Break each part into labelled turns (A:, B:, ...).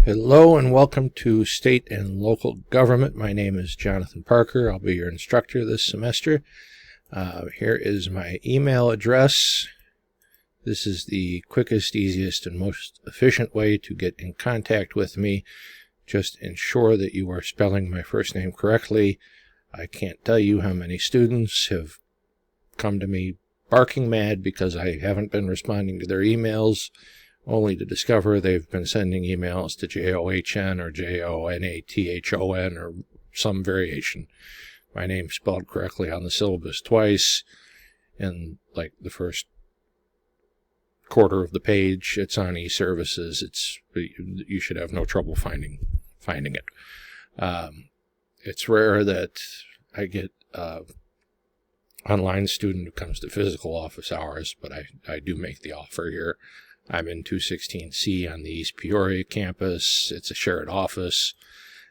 A: Hello and welcome to State and Local Government. My name is Jonathan Parker. I'll be your instructor this semester. Here is my email address. This is the quickest, easiest, and most efficient way to get in contact with me. Just ensure that you are spelling my first name correctly. I can't tell you how many students have come to me barking mad because I haven't been responding to their emails, only to discover they've been sending emails to JOHN or JONATHON or some variation. My name's spelled correctly on the syllabus twice. In like the first quarter of the page, it's on e-services. You should have no trouble finding it. It's rare that I get online student who comes to physical office hours, but I do make the offer here. I'm in 216C on the East Peoria campus. It's a shared office.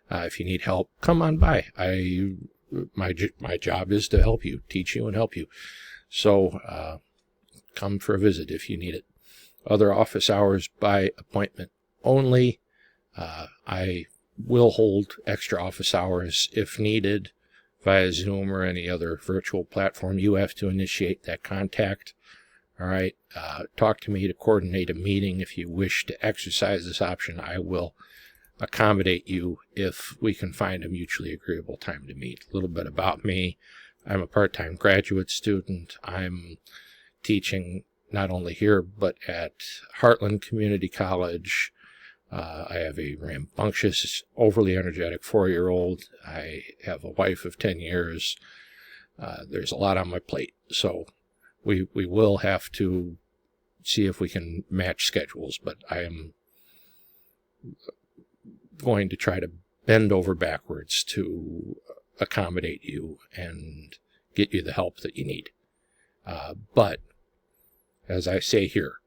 A: If you need help, come on by. My job is to help you, teach you, and help you. So come for a visit if you need it. Other office hours by appointment only. I will hold extra office hours if needed via Zoom or any other virtual platform. You have to initiate that contact. All right, talk to me to coordinate a meeting. If you wish to exercise this option, I will accommodate you if we can find a mutually agreeable time to meet. A little bit about me. I'm a part-time graduate student. I'm teaching not only here, but at Heartland Community College. I have a rambunctious, overly energetic 4-year-old. I have a wife of 10 years. There's a lot on my plate, so we will have to see if we can match schedules, but I am going to try to bend over backwards to accommodate you and get you the help that you need. But, as I say here,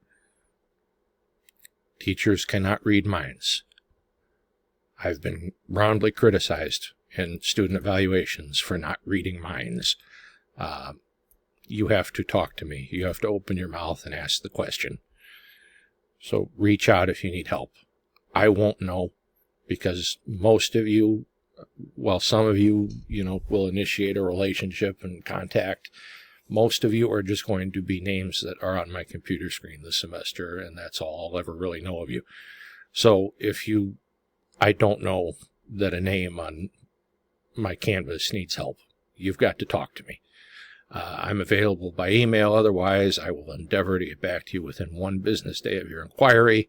A: teachers cannot read minds. I've been roundly criticized in student evaluations for not reading minds. You have to talk to me. You have to open your mouth and ask the question. So reach out if you need help. I won't know because most of you, well, some of you, will initiate a relationship and contact. Most of you are just going to be names that are on my computer screen this semester, and that's all I'll ever really know of you. So I don't know that a name on my Canvas needs help. You've got to talk to me. I'm available by email. Otherwise, I will endeavor to get back to you within 1 business day of your inquiry.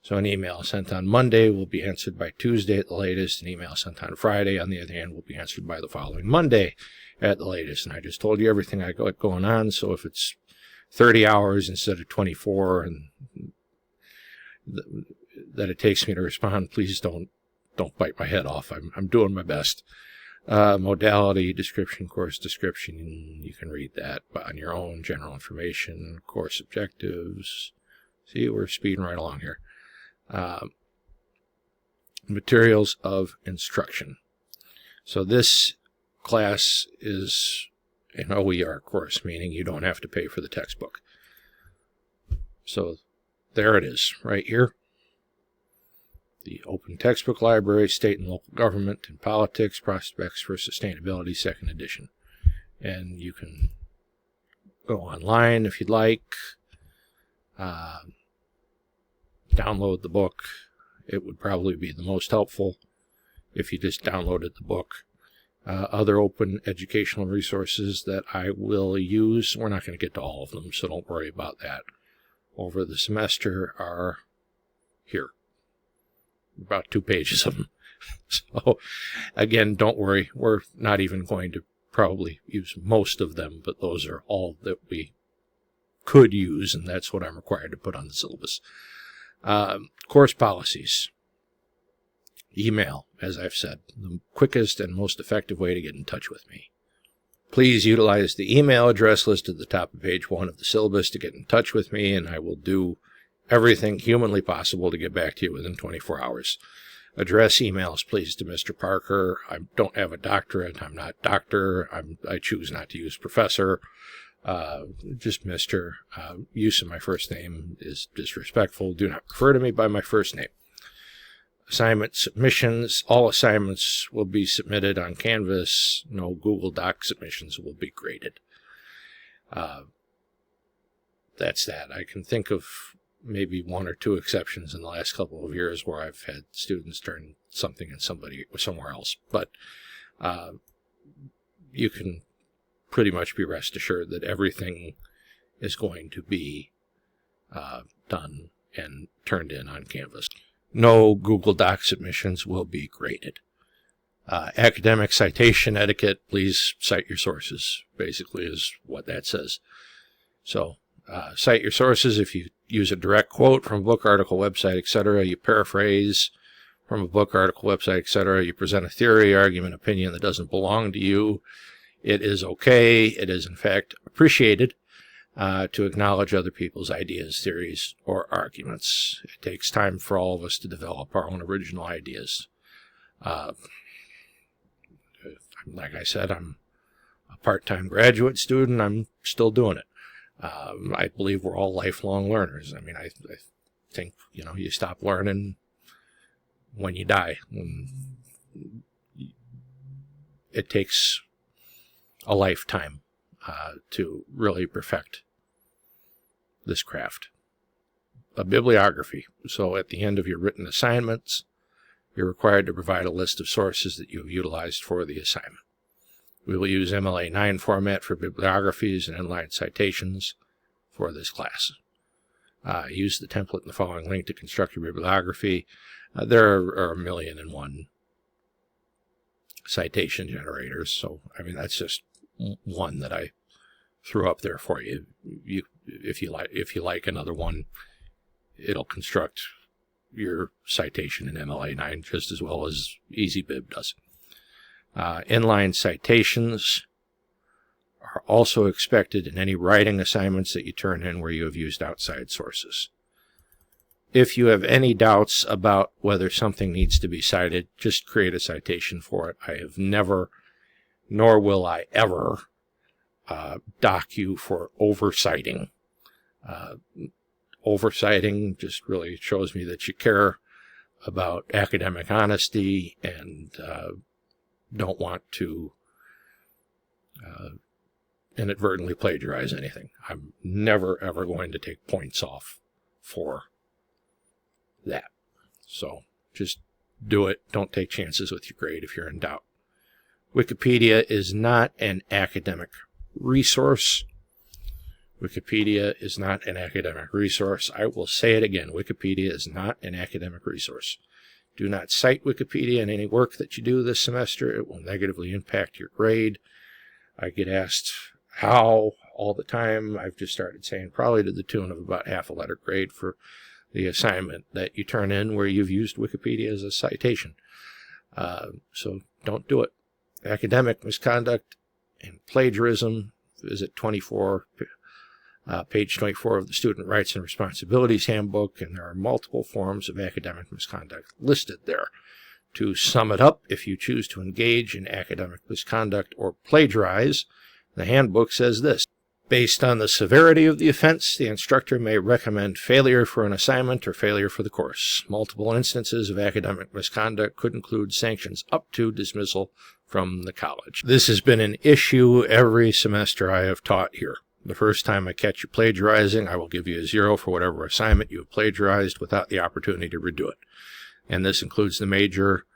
A: So an email sent on Monday will be answered by Tuesday at the latest. An email sent on Friday, on the other hand, will be answered by the following Monday at the latest. And I just told you everything I got going on. So if it's 30 hours instead of 24 and that it takes me to respond, please don't bite my head off. I'm doing my best. Modality, description, course description, you can read that on your own. General information, course objectives. See, we're speeding right along here. Materials of instruction. So this class is an OER course, meaning you don't have to pay for the textbook. So there it is, right here. The Open Textbook Library, State and Local Government and Politics, Prospects for Sustainability, 2nd edition. And you can go online if you'd like, download the book. It would probably be the most helpful if you just downloaded the book. Other open educational resources that I will use, we're not going to get to all of them, so don't worry about that, over the semester are here. About 2 pages of them. So, again, don't worry. We're not even going to probably use most of them, but those are all that we could use, and that's what I'm required to put on the syllabus. Course policies. Email, as I've said, the quickest and most effective way to get in touch with me. Please utilize the email address listed at the top of page 1 of the syllabus to get in touch with me, and I will do everything humanly possible to get back to you within 24 hours. Address emails, please, to Mr. Parker. I don't have a doctorate. I'm not doctor. I choose not to use professor. Just Mr. Use of my first name is disrespectful. Do not refer to me by my first name. Assignment submissions. All assignments will be submitted on Canvas. No Google Doc submissions will be graded. That's that. I can think of maybe one or two exceptions in the last couple of years where I've had students turn something in somewhere else. But you can pretty much be rest assured that everything is going to be done and turned in on Canvas. No Google Doc submissions will be graded. Academic citation etiquette, please cite your sources, basically is what that says. So cite your sources. If you use a direct quote from a book, article, website, etc., you paraphrase from a book, article, website, etc., you present a theory, argument, opinion that doesn't belong to you, it is okay. It is, in fact, appreciated to acknowledge other people's ideas, theories, or arguments. It takes time for all of us to develop our own original ideas. Like I said, I'm a part-time graduate student. I'm still doing it. I believe we're all lifelong learners. I mean, I think, you stop learning when you die. It takes a lifetime to really perfect this craft. A bibliography. So at the end of your written assignments, you're required to provide a list of sources that you have utilized for the assignment. We will use MLA 9 format for bibliographies and inline citations for this class. Use the template in the following link to construct your bibliography. There are 1,000,001 citation generators, so I mean that's just one that I threw up there for you. If you like another one, it'll construct your citation in MLA 9 just as well as EasyBib does. Inline citations are also expected in any writing assignments that you turn in where you have used outside sources. If you have any doubts about whether something needs to be cited, just create a citation for it. I have never, nor will I ever, dock you for oversighting. Oversighting just really shows me that you care about academic honesty and don't want to inadvertently plagiarize anything. I'm never, ever going to take points off for that. So just do it. Don't take chances with your grade if you're in doubt. Wikipedia is not an academic resource. Wikipedia is not an academic resource. I will say it again. Wikipedia is not an academic resource. Do not cite Wikipedia in any work that you do this semester. It will negatively impact your grade. I get asked how all the time. I've just started saying probably to the tune of about half a letter grade for the assignment that you turn in where you've used Wikipedia as a citation. So don't do it. Academic misconduct and plagiarism. Visit page 24 of the Student Rights and Responsibilities Handbook, and there are multiple forms of academic misconduct listed there. To sum it up, if you choose to engage in academic misconduct or plagiarize, the handbook says this: based on the severity of the offense, the instructor may recommend failure for an assignment or failure for the course. Multiple instances of academic misconduct could include sanctions up to dismissal from the college. This has been an issue every semester I have taught here. The first time I catch you plagiarizing, I will give you a 0 for whatever assignment you have plagiarized without the opportunity to redo it. And this includes the major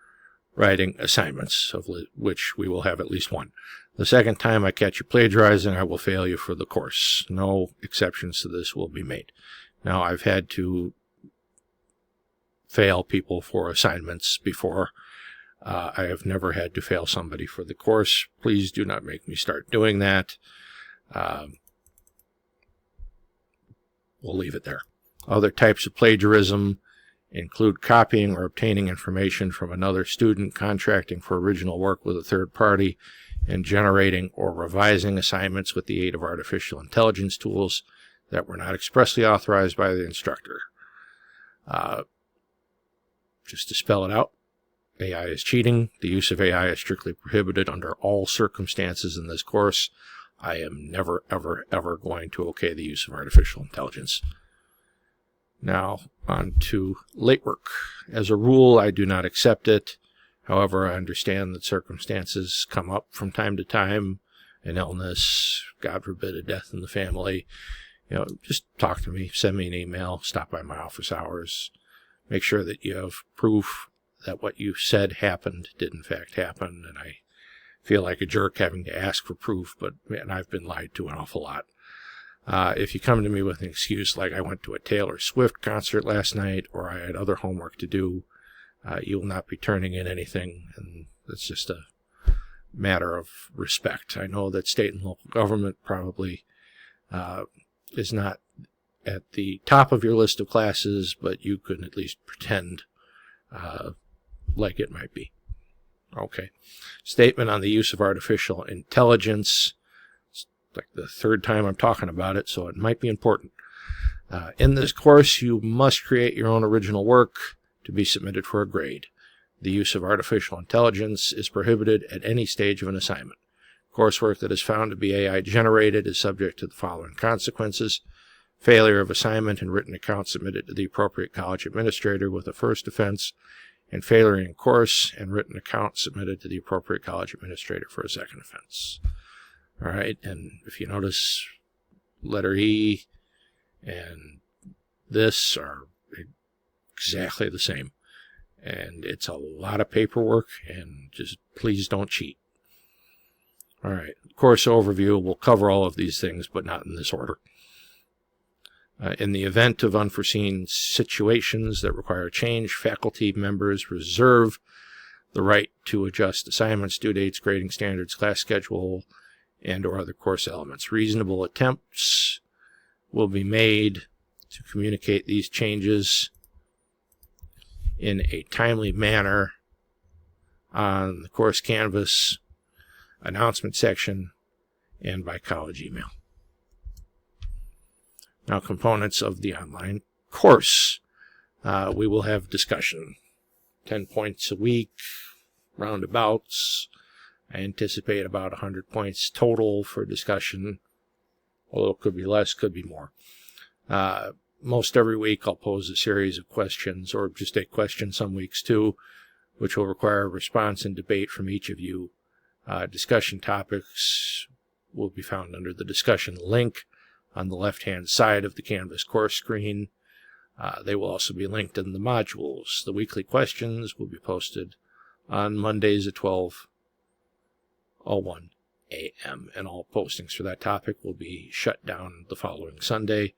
A: writing assignments, of which we will have at least one. The second time I catch you plagiarizing, I will fail you for the course. No exceptions to this will be made. Now, I've had to fail people for assignments before. I have never had to fail somebody for the course. Please do not make me start doing that. We'll leave it there. Other types of plagiarism include copying or obtaining information from another student, contracting for original work with a third party, and generating or revising assignments with the aid of artificial intelligence tools that were not expressly authorized by the instructor. Just to spell it out, AI is cheating. The use of AI is strictly prohibited under all circumstances in this course. I am never, ever, ever going to okay the use of artificial intelligence. Now, on to late work. As a rule, I do not accept it. However, I understand that circumstances come up from time to time, an illness, God forbid, a death in the family. Just talk to me, send me an email, stop by my office hours, make sure that you have proof that what you said happened did in fact happen. And I feel like a jerk having to ask for proof, but man, I've been lied to an awful lot. If you come to me with an excuse like I went to a Taylor Swift concert last night or I had other homework to do, you will not be turning in anything, and it's just a matter of respect. I know that state and local government probably is not at the top of your list of classes, but you can at least pretend like it might be. Okay. Statement on the use of artificial intelligence. It's like the third time I'm talking about it, so it might be important. In this course, you must create your own original work to be submitted for a grade. The use of artificial intelligence is prohibited at any stage of an assignment. Coursework that is found to be AI generated is subject to the following consequences: failure of assignment and written account submitted to the appropriate college administrator with a first offense, and failure in course and written account submitted to the appropriate college administrator for a second offense. All right, and if you notice, letter E and this are exactly the same. And it's a lot of paperwork, and just please don't cheat. All right, course overview. We'll cover all of these things, but not in this order. In the event of unforeseen situations that require change, faculty members reserve the right to adjust assignments, due dates, grading standards, class schedule, and or other course elements. Reasonable attempts will be made to communicate these changes in a timely manner on the course canvas, announcement section, and by college email. Now, components of the online course. We will have discussion. 10 points a week, roundabouts. I anticipate about 100 points total for discussion, although it could be less, could be more. Most every week I'll pose a series of questions, or just a question some weeks too, which will require a response and debate from each of you. Discussion topics will be found under the discussion link on the left-hand side of the Canvas course screen. They will also be linked in the modules. The weekly questions will be posted on Mondays at 12:01 a.m. and all postings for that topic will be shut down the following Sunday.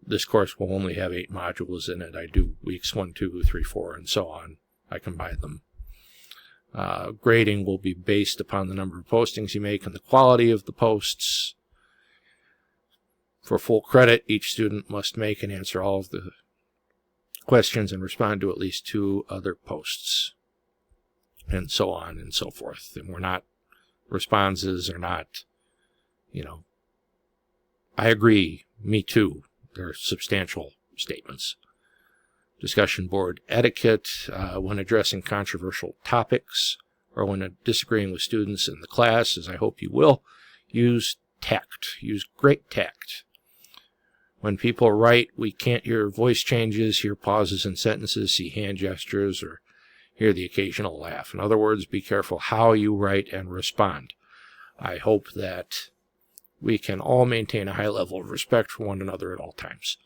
A: This course will only have 8 modules in it. I do weeks 1, 2, 3, 4, and so on. I combine them. Grading will be based upon the number of postings you make and the quality of the posts. For full credit, each student must make and answer all of the questions and respond to at least 2 other posts, and so on and so forth. And we're not, responses are not, I agree, me too. They're substantial statements. Discussion board etiquette when addressing controversial topics or when disagreeing with students in the class, as I hope you will, use tact. Use great tact. When people write, we can't hear voice changes, hear pauses in sentences, see hand gestures, or hear the occasional laugh. In other words, be careful how you write and respond. I hope that we can all maintain a high level of respect for one another at all times.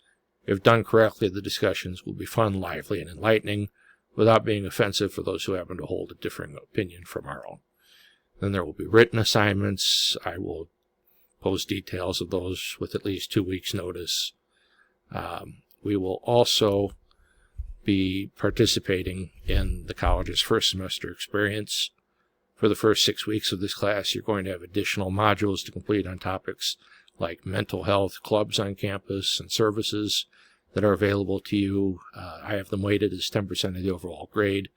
A: If done correctly, the discussions will be fun, lively, and enlightening, without being offensive for those who happen to hold a differing opinion from our own. Then there will be written assignments. I will post details of those with at least 2 weeks' notice. We will also be participating in the college's first semester experience. For the first 6 weeks of this class, you're going to have additional modules to complete on topics like mental health, clubs on campus, and services that are available to you. I have them weighted as 10% of the overall grade,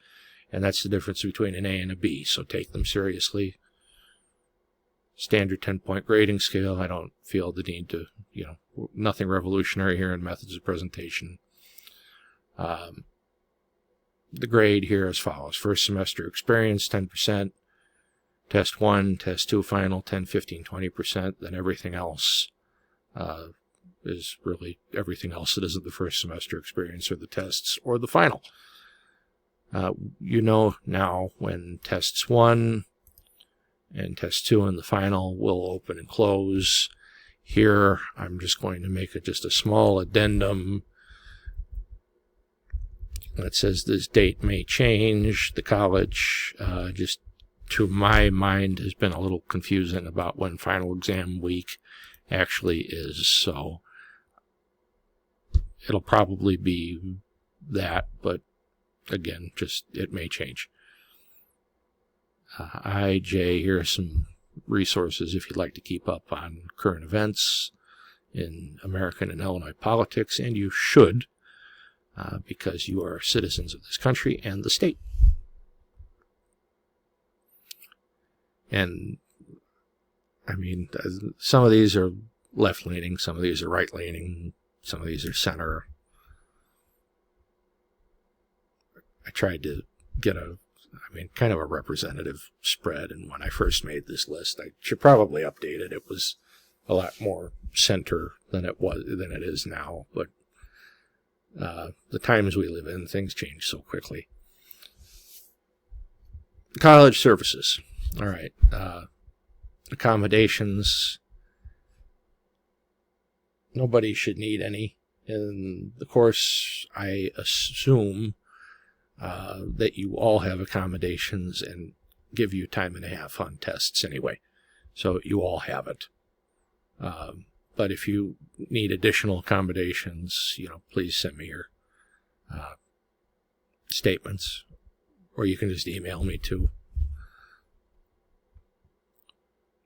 A: and that's the difference between an A and a B, so take them seriously. Standard 10-point grading scale. I don't feel the need to, nothing revolutionary here in methods of presentation. The grade here as follows. First semester experience, 10%. Test 1, Test 2 final, 10, 15, 20%. Then everything else is really everything else that isn't the first semester experience or the tests or the final. You know now when tests 1 and test 2 and the final will open and close. Here, I'm just going to make just a small addendum that says this date may change. The college, just to my mind, has been a little confusing about when final exam week actually is. So it'll probably be that, but again, just it may change. Here are some resources if you'd like to keep up on current events in American and Illinois politics, and you should, because you are citizens of this country and the state. And, I mean, some of these are left-leaning, some of these are right-leaning, some of these are center. I tried to get kind of a representative spread, and when I first made this list, I should probably update it. It was a lot more center than it is now, but the times we live in, things change so quickly. College services. All right. Accommodations. Nobody should need any. In the course, I assume that you all have accommodations and give you time and a half on tests anyway. So you all have it. But if you need additional accommodations, please send me your statements, or you can just email me too.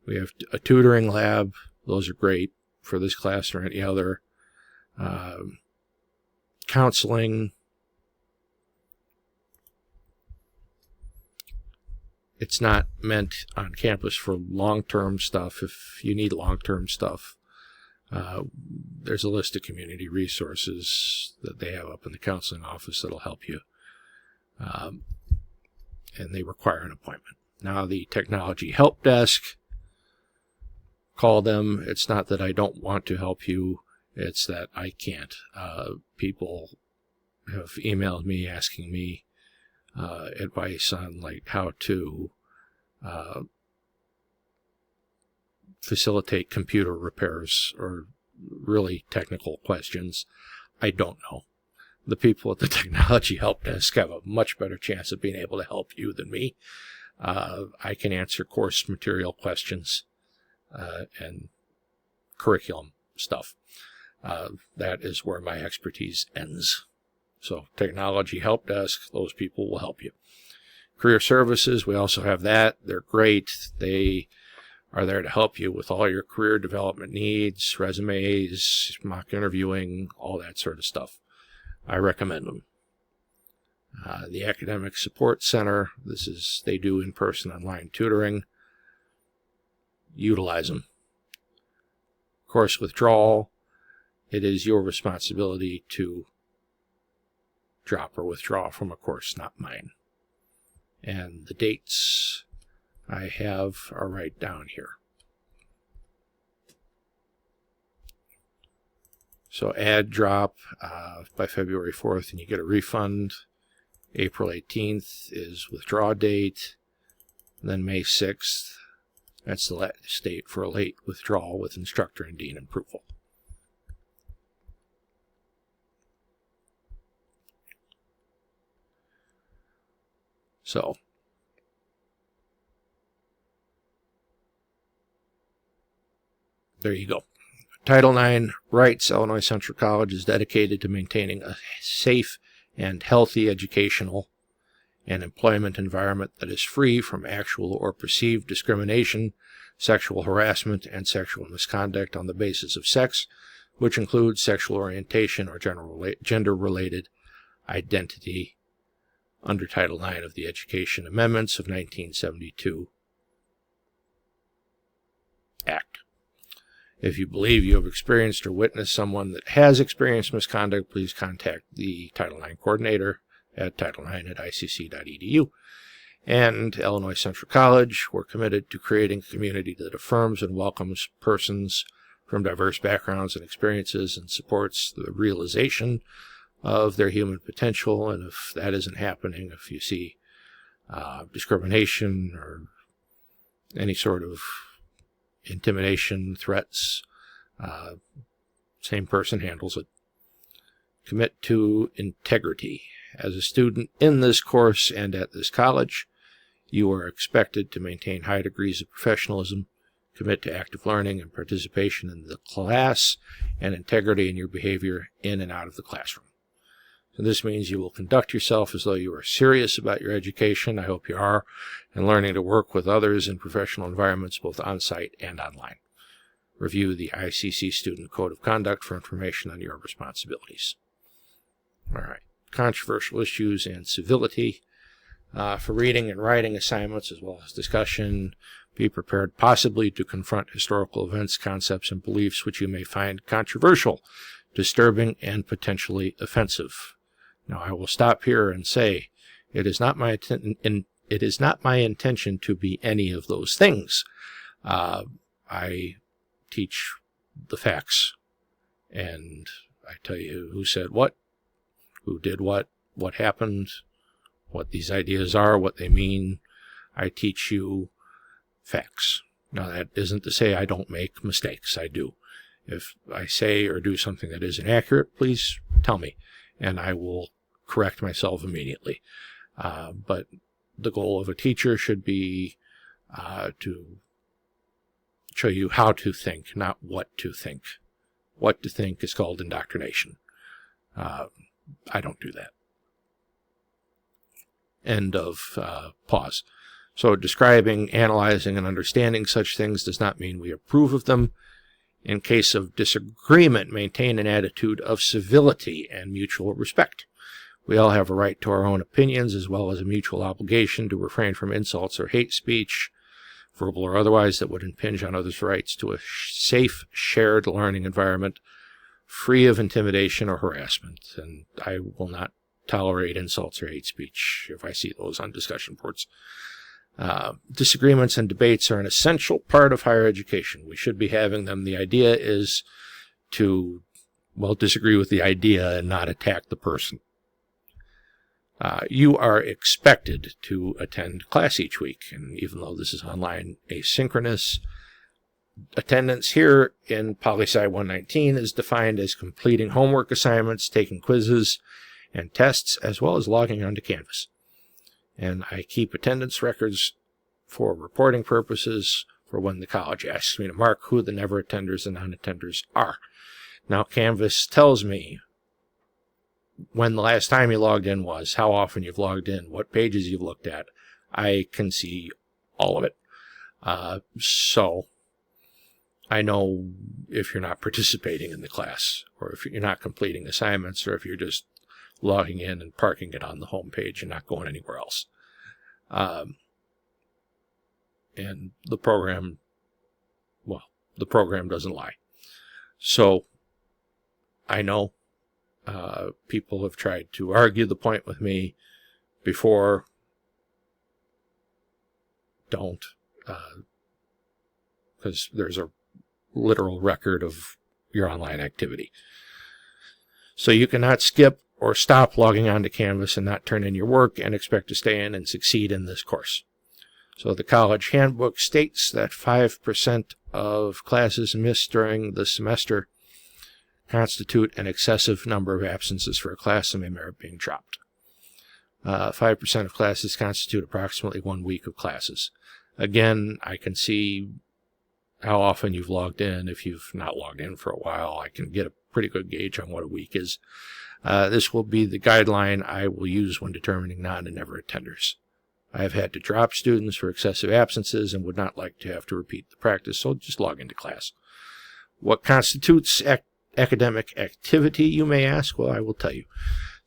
A: We have a tutoring lab. Those are great for this class or any other. Counseling. It's not meant on campus for long-term stuff. If you need long-term stuff, there's a list of community resources that they have up in the counseling office that'll help you. And they require an appointment. Now, the technology help desk, call them. It's not that I don't want to help you. It's that I can't. People have emailed me asking me advice on how to facilitate computer repairs or really technical questions. I don't know. The people at the technology help desk have a much better chance of being able to help you than me. I can answer course material questions and curriculum stuff. That is where my expertise ends. So technology help desk, those people will help you. Career services, we also have that. They're great. They are there to help you with all your career development needs, resumes, mock interviewing, all that sort of stuff. I recommend them. The Academic Support Center, they do in-person online tutoring. Utilize them. Course withdrawal, it is your responsibility to drop or withdraw from a course, not mine. And the dates I have are right down here. So add drop by February 4th and you get a refund. April 18th is withdraw date. And then May 6th, that's the last date for a late withdrawal with instructor and dean approval. So, there you go. Title IX rights. Illinois Central College is dedicated to maintaining a safe and healthy educational and employment environment that is free from actual or perceived discrimination, sexual harassment, and sexual misconduct on the basis of sex, which includes sexual orientation or gender-related identity, under Title IX of the Education Amendments of 1972 Act. If you believe you have experienced or witnessed someone that has experienced misconduct, please contact the Title IX coordinator at title9@icc.edu. And Illinois Central College, we're committed to creating a community that affirms and welcomes persons from diverse backgrounds and experiences and supports the realization of their human potential. And if that isn't happening, if you see discrimination or any sort of intimidation, threats, same person handles it. Commit to integrity. As a student in this course and at this college, you are expected to maintain high degrees of professionalism, commit to active learning and participation in the class, and integrity in your behavior in and out of the classroom. So this means you will conduct yourself as though you are serious about your education. I hope you are, and learning to work with others in professional environments, both on-site and online. Review the ICC Student Code of Conduct for information on your responsibilities. All right. Controversial issues and civility. For reading and writing assignments as well as discussion, be prepared possibly to confront historical events, concepts, and beliefs which you may find controversial, disturbing, and potentially offensive. Now, I will stop here and say it is not my intention to be any of those things. I teach the facts, and I tell you who said what, who did what happened, what these ideas are, what they mean. I teach you facts. Now, that isn't to say I don't make mistakes. I do. If I say or do something that is inaccurate, please tell me, and I will correct myself immediately. But the goal of a teacher should be to show you how to think, not what to think. What to think is called indoctrination. I don't do that. End of pause. So describing, analyzing, and understanding such things does not mean we approve of them. In case of disagreement, maintain an attitude of civility and mutual respect. We all have a right to our own opinions, as well as a mutual obligation to refrain from insults or hate speech, verbal or otherwise, that would impinge on others' rights to a safe, shared learning environment, free of intimidation or harassment. And I will not tolerate insults or hate speech if I see those on discussion boards. Disagreements and debates are an essential part of higher education. We should be having them. The idea is to, disagree with the idea and not attack the person. You are expected to attend class each week, and even though this is online asynchronous, attendance here in POLSC 119 is defined as completing homework assignments, taking quizzes and tests, as well as logging onto Canvas. And I keep attendance records for reporting purposes for when the college asks me to mark who the never attenders and non-attenders are. Now, Canvas tells me when the last time you logged in was, how often you've logged in, what pages you've looked at. I can see all of it. So I know if you're not participating in the class, or if you're not completing assignments, or if you're just logging in and parking it on the home page and not going anywhere else. And the program doesn't lie. So I know people have tried to argue the point with me before. Don't, because there's a literal record of your online activity. So you cannot skip or stop logging onto Canvas and not turn in your work and expect to stay in and succeed in this course. So the college handbook states that 5% of classes missed during the semester constitute an excessive number of absences for a class and may merit being dropped. 5% of classes constitute approximately 1 week of classes. Again, I can see how often you've logged in. If you've not logged in for a while, I can get a pretty good gauge on what a week is. This will be the guideline I will use when determining non and never attenders. I have had to drop students for excessive absences and would not like to have to repeat the practice, so just log into class. What constitutes academic activity, you may ask? Well, I will tell you.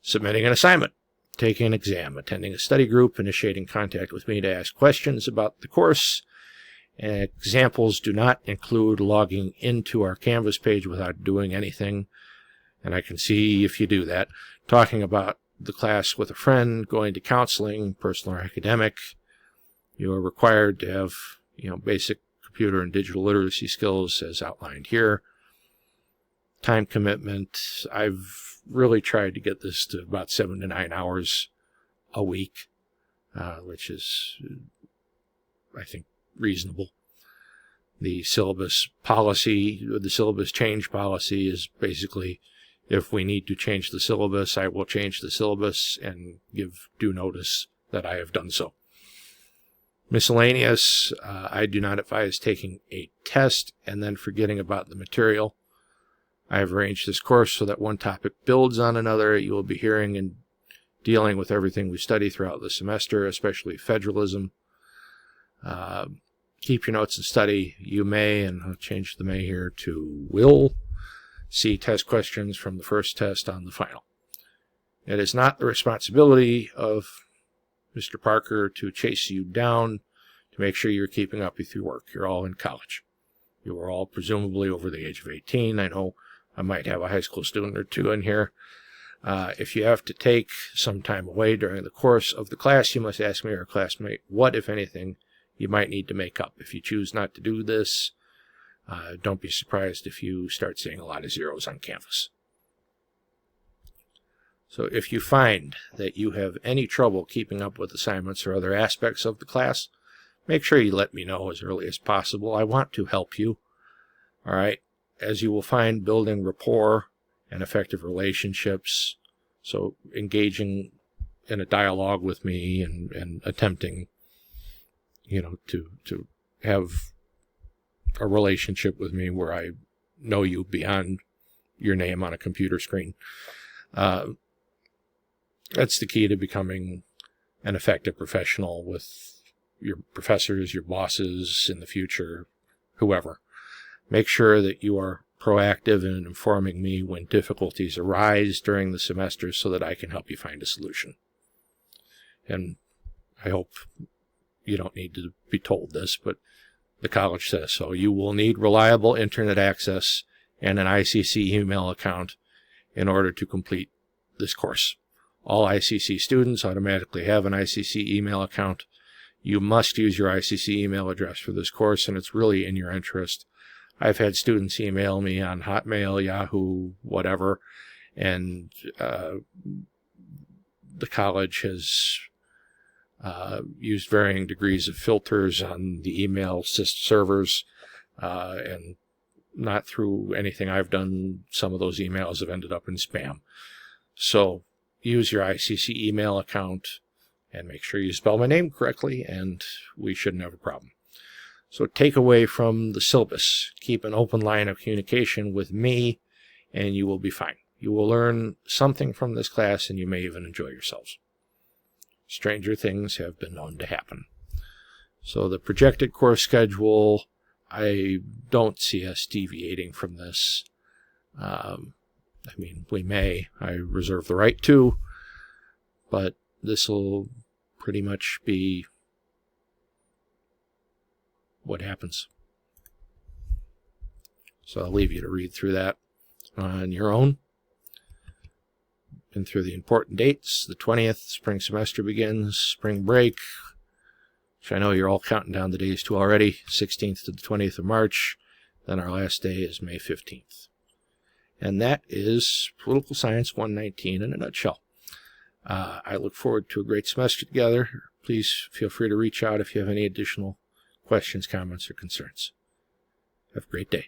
A: Submitting an assignment, taking an exam, attending a study group, initiating contact with me to ask questions about the course. Examples do not include logging into our Canvas page without doing anything, and I can see if you do that. Talking about the class with a friend, going to counseling, personal or academic. You are required to have, basic computer and digital literacy skills as outlined here. Time commitment, I've really tried to get this to about 7 to 9 hours a week, which is, I think, reasonable. The syllabus policy, the syllabus change policy is basically, if we need to change the syllabus, I will change the syllabus and give due notice that I have done so. Miscellaneous, I do not advise taking a test and then forgetting about the material. I have arranged this course so that one topic builds on another. You will be hearing and dealing with everything we study throughout the semester, especially federalism. Keep your notes and study. You may, and I'll change the may here to will, see test questions from the first test on the final. It is not the responsibility of Mr. Parker to chase you down to make sure you're keeping up with your work. You're all in college. You are all presumably over the age of 18. I know I might have a high school student or two in here. If you have to take some time away during the course of the class, you must ask me or a classmate what, if anything, you might need to make up. If you choose not to do this, don't be surprised if you start seeing a lot of zeros on Canvas. So if you find that you have any trouble keeping up with assignments or other aspects of the class, make sure you let me know as early as possible. I want to help you. All right. As you will find, building rapport and effective relationships, so engaging in a dialogue with me and attempting, to have a relationship with me where I know you beyond your name on a computer screen. That's the key to becoming an effective professional with your professors, your bosses in the future, whoever. Make sure that you are proactive in informing me when difficulties arise during the semester so that I can help you find a solution. And I hope you don't need to be told this, but the college says so. You will need reliable internet access and an ICC email account in order to complete this course. All ICC students automatically have an ICC email account. You must use your ICC email address for this course, and it's really in your interest. I've had students email me on Hotmail, Yahoo, whatever, and the college has used varying degrees of filters on the email servers, and not through anything I've done. Some of those emails have ended up in spam. So use your ICC email account and make sure you spell my name correctly, and we shouldn't have a problem. So take away from the syllabus. Keep an open line of communication with me, and you will be fine. You will learn something from this class, and you may even enjoy yourselves. Stranger things have been known to happen. So the projected course schedule, I don't see us deviating from this. We may. I reserve the right to, but this will pretty much be what happens. So I'll leave you to read through that on your own. Been through the important dates. The 20th, spring semester begins. Spring break, which I know you're all counting down the days to already. 16th to the 20th of March. Then our last day is May 15th. And that is Political Science 119 in a nutshell. I look forward to a great semester together. Please feel free to reach out if you have any additional questions, comments, or concerns. Have a great day.